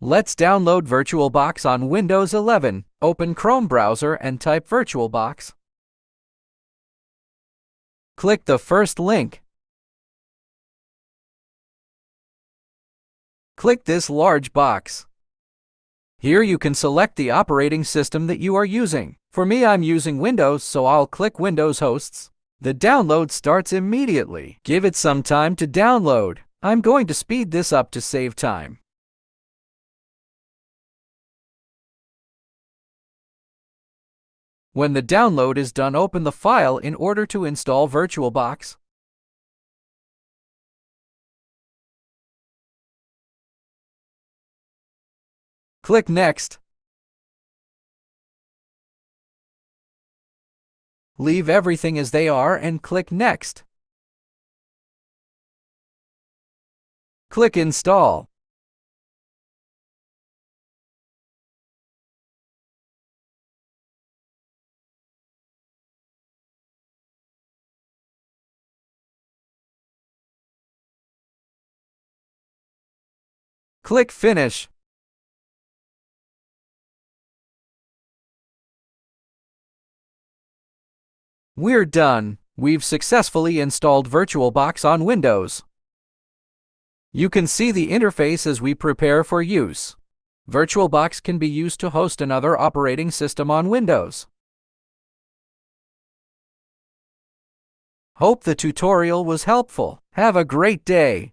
Let's download VirtualBox on Windows 11. Open Chrome browser and type VirtualBox. Click the first link. Click this large box. Here you can select the operating system that you are using. For me, I'm using Windows, so I'll click Windows Hosts. The download starts immediately. Give it some time to download. I'm going to speed this up to save time. When the download is done, open the file in order to install VirtualBox. Click Next. Leave everything as they are and click Next. Click Install. Click Finish. We're done. We've successfully installed VirtualBox on Windows. You can see the interface as we prepare for use. VirtualBox can be used to host another operating system on Windows. Hope the tutorial was helpful. Have a great day.